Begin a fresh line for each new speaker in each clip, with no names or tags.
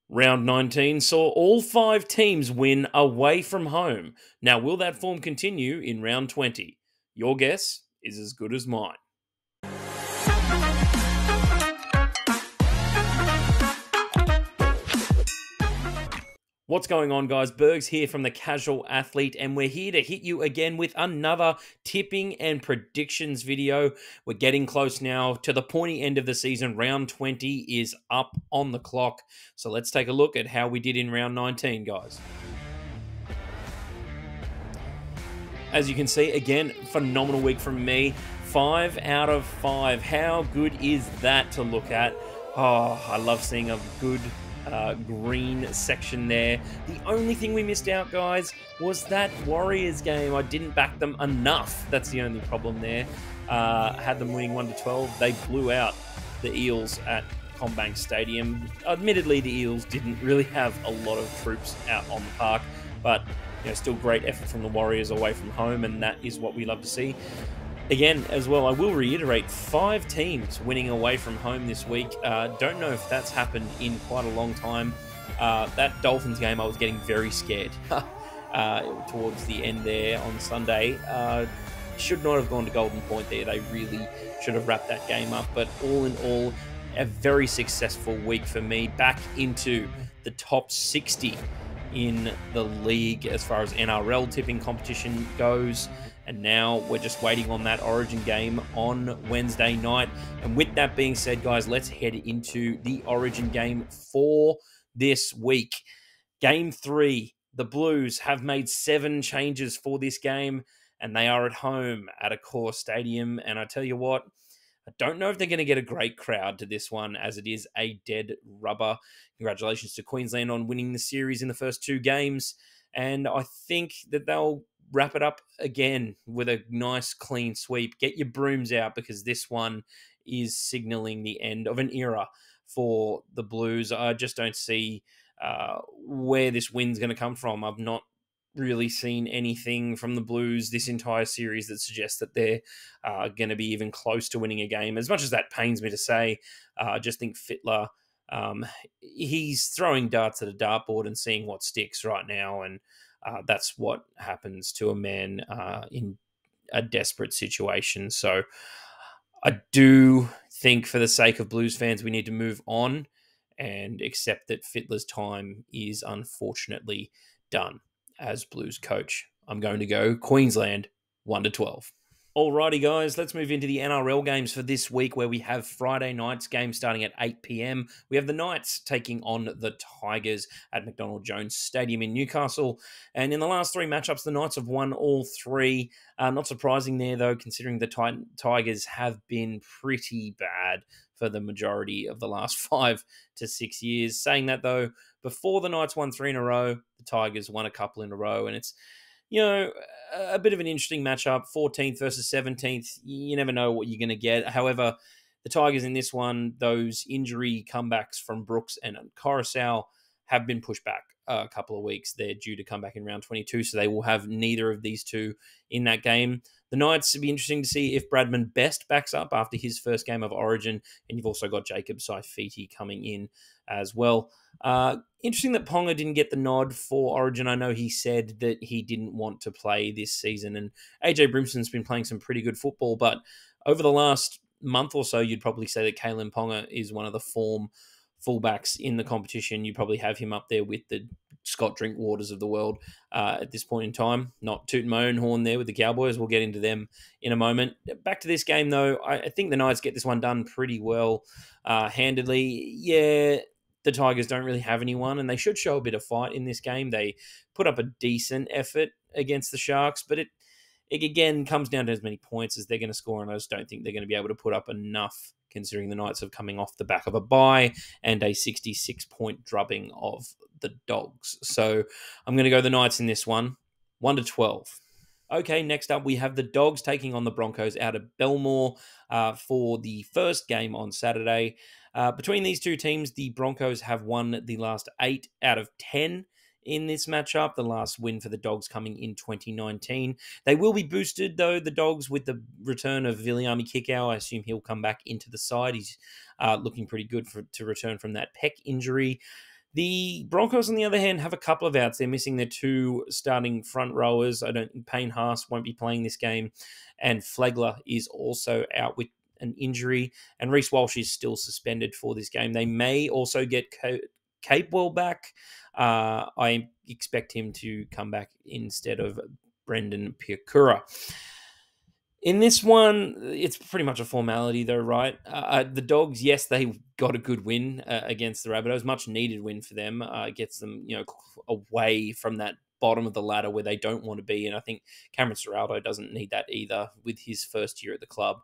Round 19 saw all five teams win away from home. Now, will that form continue in round 20? Your guess is as good as mine. What's going on, guys? Burgz here from the Casual Athlete, and we're here to hit you again with another tipping and predictions video. We're getting close now to the pointy end of the season. Round 20 is up on the clock. So let's take a look at how we did in round 19, guys. As you can see, again, phenomenal week from me. 5 out of 5. How good is that to look at? Oh, I love seeing a good green section there. The only thing we missed out, guys, was that Warriors game. I didn't back them enough. That's the only problem there. Had them winning 1-12. They blew out the Eels at Combank Stadium. Admittedly, the Eels didn't really have a lot of troops out on the park, but still great effort from the Warriors away from home, and that is what we love to see. Again, as well, I will reiterate, 5 teams winning away from home this week. Don't know if that's happened in quite a long time. That Dolphins game, I was getting very scared towards the end there on Sunday. Should not have gone to Golden Point there. They really should have wrapped that game up. But all in all, a very successful week for me. Back into the top 60 in the league as far as NRL tipping competition goes. And now we're just waiting on that Origin game on Wednesday night. And with that being said, guys, let's head into the Origin game for this week. Game 3, the Blues have made 7 changes for this game, and they are at home at a core stadium. And I tell you what, I don't know if they're going to get a great crowd to this one, as it is a dead rubber. Congratulations to Queensland on winning the series in the first 2 games. And I think that they'll wrap it up again with a nice clean sweep. Get your brooms out, because this one is signalling the end of an era for the Blues. I just don't see where this win's going to come from. I've not really seen anything from the Blues this entire series that suggests that they're going to be even close to winning a game. As much as that pains me to say, I just think Fittler, he's throwing darts at a dartboard and seeing what sticks right now, and that's what happens to a man in a desperate situation. So I do think, for the sake of Blues fans, we need to move on and accept that Fittler's time is unfortunately done as Blues coach. I'm going to go Queensland 1-12. Alrighty, guys, let's move into the NRL games for this week, where we have Friday night's game starting at 8 p.m. We have the Knights taking on the Tigers at McDonald Jones Stadium in Newcastle. And in the last 3 matchups, the Knights have won all 3. Not surprising there, though, considering the Tigers have been pretty bad for the majority of the last 5 to 6 years. Saying that, though, before the Knights won 3 in a row, the Tigers won a couple in a row, and it's a bit of an interesting matchup, 14th versus 17th. You never know what you're going to get. However, the Tigers in this one, those injury comebacks from Brooks and Coruscant have been pushed back a couple of weeks. They're due to come back in round 22, so they will have neither of these two in that game. The Knights, it'll be interesting to see if Bradman Best backs up after his first game of Origin, and you've also got Jacob Saifiti coming in as well. Interesting that Ponga didn't get the nod for Origin. I know he said that he didn't want to play this season, and AJ Brimson's been playing some pretty good football, but over the last month or so, you'd probably say that Kalen Ponga is one of the form fullbacks in the competition. You probably have him up there with the Scott Drinkwaters of the world at this point in time. Not tooting my own horn there with the Cowboys. We'll get into them in a moment. Back to this game, though, I think the Knights get this one done pretty well, handedly. Yeah, the Tigers don't really have anyone, and they should show a bit of fight in this game. They put up a decent effort against the Sharks, but it again comes down to as many points as they're going to score, and I just don't think they're going to be able to put up enough, considering the Knights are coming off the back of a bye and a 66-point drubbing of the Dogs. So I'm going to go the Knights in this one, 1-12. Okay, next up, we have the Dogs taking on the Broncos out of Belmore for the first game on Saturday. Between these two teams, the Broncos have won the last 8 out of 10 in this matchup. The last win for the Dogs coming in 2019. They will be boosted, though, the Dogs, with the return of Viliami Kikau. I assume he'll come back into the side. He's looking pretty good to return from that pec injury. The Broncos, on the other hand, have a couple of outs. They're missing their two starting front rowers. Payne Haas won't be playing this game, and Flegler is also out with an injury, and Reece Walsh is still suspended for this game. They may also get Capewell back. I expect him to come back instead of Brendan Piakura. In this one, it's pretty much a formality, though, right? The Dogs, yes, they got a good win against the Rabbitohs, much needed win for them. Gets them, away from that bottom of the ladder where they don't want to be, and I think Cameron Ciraldo doesn't need that either with his first year at the club.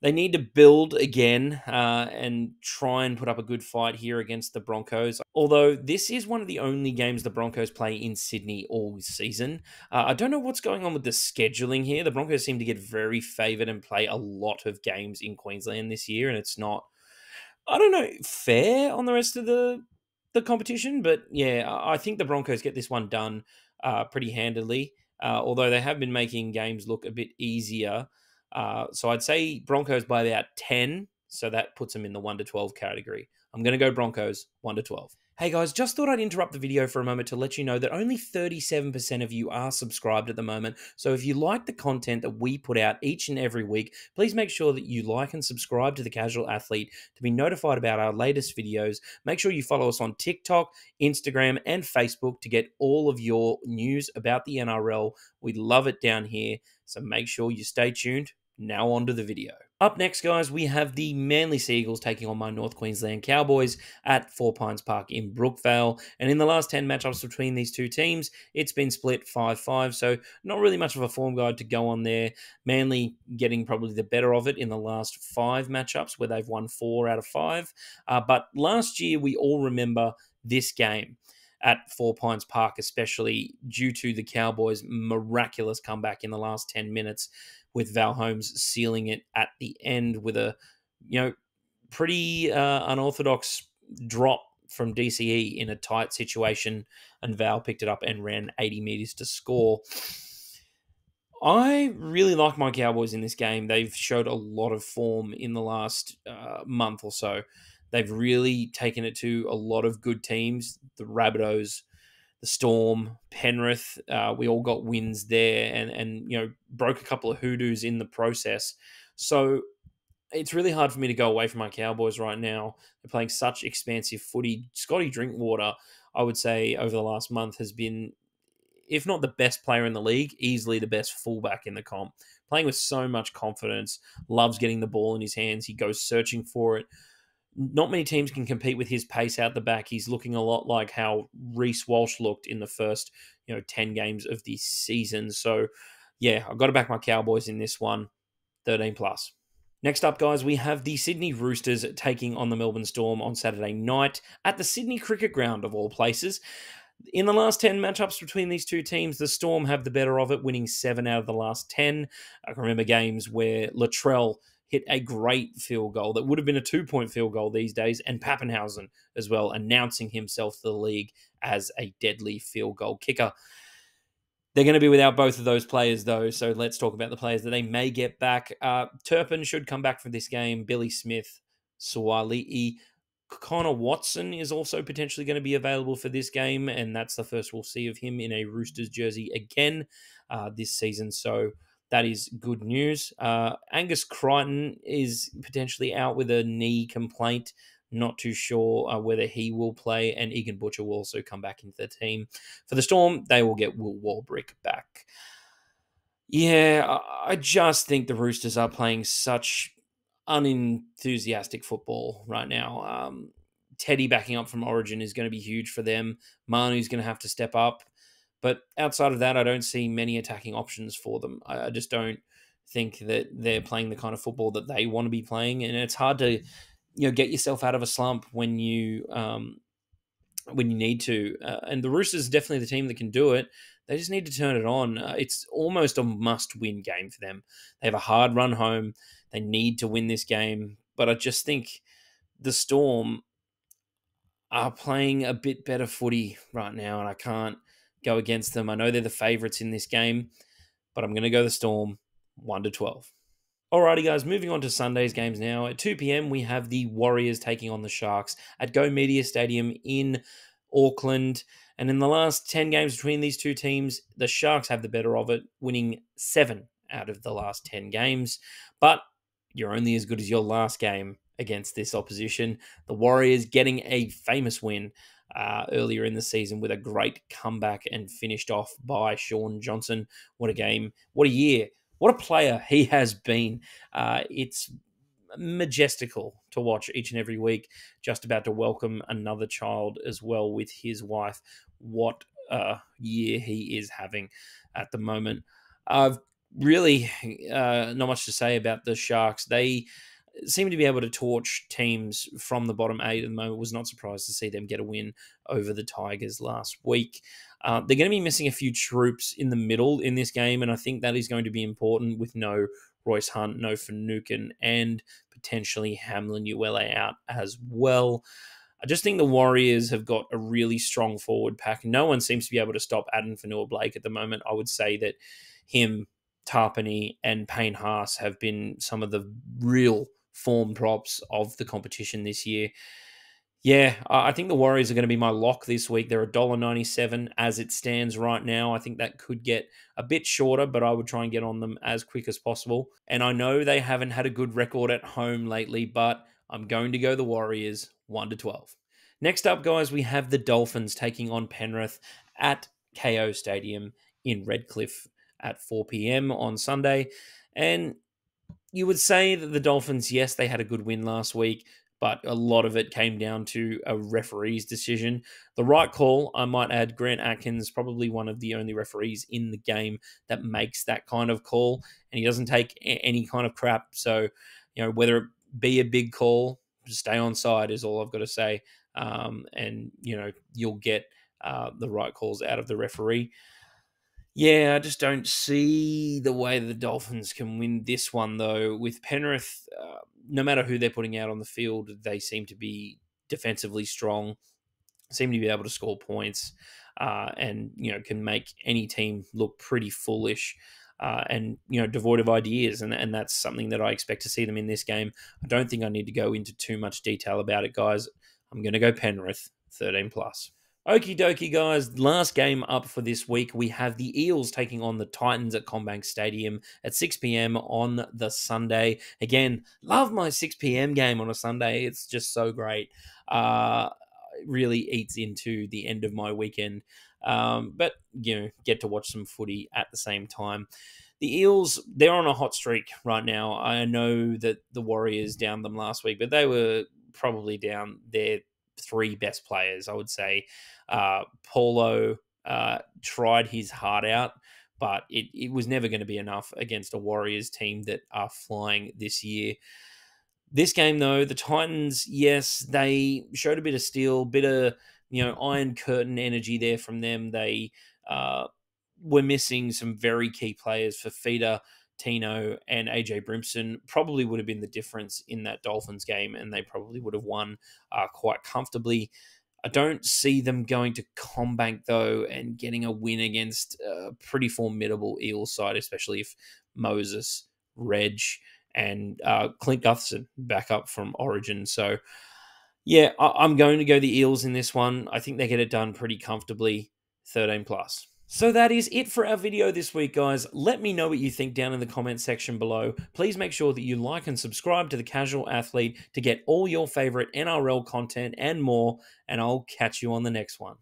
They need to build again and try and put up a good fight here against the Broncos. Although this is one of the only games the Broncos play in Sydney all season. I don't know what's going on with the scheduling here. The Broncos seem to get very favoured and play a lot of games in Queensland this year, and it's not, I don't know, fair on the rest of the competition. But yeah, I think the Broncos get this one done pretty handily. Although they have been making games look a bit easier. So I'd say Broncos by about 10. So that puts them in the 1 to 12 category. I'm going to go Broncos 1 to 12. Hey guys, just thought I'd interrupt the video for a moment to let you know that only 37% of you are subscribed at the moment. So if you like the content that we put out each and every week, please make sure that you like and subscribe to The Casual Athlete to be notified about our latest videos. Make sure you follow us on TikTok, Instagram, and Facebook to get all of your news about the NRL. We love it down here, so make sure you stay tuned. Now on to the video. Up next, guys, we have the Manly Sea Eagles taking on my North Queensland Cowboys at Four Pines Park in Brookvale. And in the last 10 matchups between these two teams, it's been split 5-5, so not really much of a form guide to go on there. Manly getting probably the better of it in the last 5 matchups where they've won 4 out of 5. But last year, we all remember this game at Four Pines Park, especially due to the Cowboys' miraculous comeback in the last 10 minutes, with Val Holmes sealing it at the end with a, pretty unorthodox drop from DCE in a tight situation, and Val picked it up and ran 80 meters to score. I really like my Cowboys in this game. They've showed a lot of form in the last month or so. They've really taken it to a lot of good teams, the Rabbitohs, the Storm, Penrith. We all got wins there and broke a couple of hoodoos in the process. So it's really hard for me to go away from my Cowboys right now. They're playing such expansive footy. Scotty Drinkwater, I would say, over the last month has been, if not the best player in the league, easily the best fullback in the comp. Playing with so much confidence, loves getting the ball in his hands. He goes searching for it. Not many teams can compete with his pace out the back. He's looking a lot like how Reece Walsh looked in the first, 10 games of the season. So, yeah, I've got to back my Cowboys in this one, 13+. Next up, guys, we have the Sydney Roosters taking on the Melbourne Storm on Saturday night at the Sydney Cricket Ground, of all places. In the last 10 matchups between these two teams, the Storm have the better of it, winning 7 out of the last 10. I can remember games where Latrell hit a great field goal that would have been a 2-point field goal these days, and Pappenhausen as well, announcing himself to the league as a deadly field goal kicker. They're going to be without both of those players, though, so let's talk about the players that they may get back. Turpin should come back for this game. Billy Smith, Suali'i. Connor Watson is also potentially going to be available for this game, and that's the first we'll see of him in a Roosters jersey again this season, so that is good news. Angus Crichton is potentially out with a knee complaint. Not too sure whether he will play, and Egan Butcher will also come back into the team. For the Storm, they will get Will Warbrick back. Yeah, I just think the Roosters are playing such unenthusiastic football right now. Teddy backing up from Origin is going to be huge for them. Manu's going to have to step up. But outside of that, I don't see many attacking options for them. I just don't think that they're playing the kind of football that they want to be playing. And it's hard to, get yourself out of a slump when you need to. And the Roosters is definitely the team that can do it. They just need to turn it on. It's almost a must-win game for them. They have a hard run home. They need to win this game. But I just think the Storm are playing a bit better footy right now, and I can't go against them. I know they're the favourites in this game, but I'm going to go the Storm 1 to 12. Alrighty, guys, moving on to Sunday's games now. At 2 p.m., we have the Warriors taking on the Sharks at Go Media Stadium in Auckland. And in the last 10 games between these two teams, the Sharks have the better of it, winning 7 out of the last 10 games. But you're only as good as your last game against this opposition. The Warriors getting a famous win earlier in the season with a great comeback and finished off by Sean Johnson. What a game. What a year. What a player he has been. It's majestical to watch each and every week. Just about to welcome another child as well with his wife. What a year he is having at the moment. I've really not much to say about the Sharks. They seem to be able to torch teams from the bottom 8 at the moment. Was not surprised to see them get a win over the Tigers last week. They're going to be missing a few troops in the middle in this game, and I think that is going to be important with no Royce Hunt, no Finucane, and potentially Hamlin Uele out as well. I just think the Warriors have got a really strong forward pack. No one seems to be able to stop Adam Fanua-Blake at the moment. I would say that him, Tarpany, and Payne Haas have been some of the real form props of the competition this year. Yeah, I think the Warriors are going to be my lock this week. They're $1.97 as it stands right now. I think that could get a bit shorter, but I would try and get on them as quick as possible. And I know they haven't had a good record at home lately, but I'm going to go the Warriors 1-12. Next up, guys, we have the Dolphins taking on Penrith at KO Stadium in Redcliffe at 4 p.m. on Sunday. And you would say that the Dolphins, yes, they had a good win last week, but a lot of it came down to a referee's decision. The right call, I might add, Grant Atkins, probably one of the only referees in the game that makes that kind of call, and he doesn't take any kind of crap. So, whether it be a big call, stay on side is all I've got to say. And, you'll get the right calls out of the referee. Yeah, I just don't see the way the Dolphins can win this one, though. With Penrith, no matter who they're putting out on the field, they seem to be defensively strong, seem to be able to score points, and can make any team look pretty foolish, and devoid of ideas. And that's something that I expect to see them in this game. I don't think I need to go into too much detail about it, guys. I'm going to go Penrith 13+. Okie dokie, guys. Last game up for this week, we have the Eels taking on the Titans at CommBank Stadium at 6 p.m. on the Sunday. Again, love my 6 p.m. game on a Sunday. It's just so great. It really eats into the end of my weekend. But, get to watch some footy at the same time. The Eels, they're on a hot streak right now. I know that the Warriors downed them last week, but they were probably down their 3 best players, I would say. Paulo tried his heart out, but it was never going to be enough against a Warriors team that are flying this year. This game, though, the Titans, yes, they showed a bit of steel, bit of Iron Curtain energy there from them. They were missing some very key players for Fifita, Tino, and AJ Brimson. Probably would have been the difference in that Dolphins game, and they probably would have won quite comfortably. I don't see them going to CommBank, though, and getting a win against a pretty formidable Eels side, especially if Moses, Reg, and Clint Gutherson back up from Origin. So, yeah, I'm going to go the Eels in this one. I think they get it done pretty comfortably, 13+. So that is it for our video this week, guys. Let me know what you think down in the comment section below. Please make sure that you like and subscribe to The Casual Athlete to get all your favorite NRL content and more, and I'll catch you on the next one.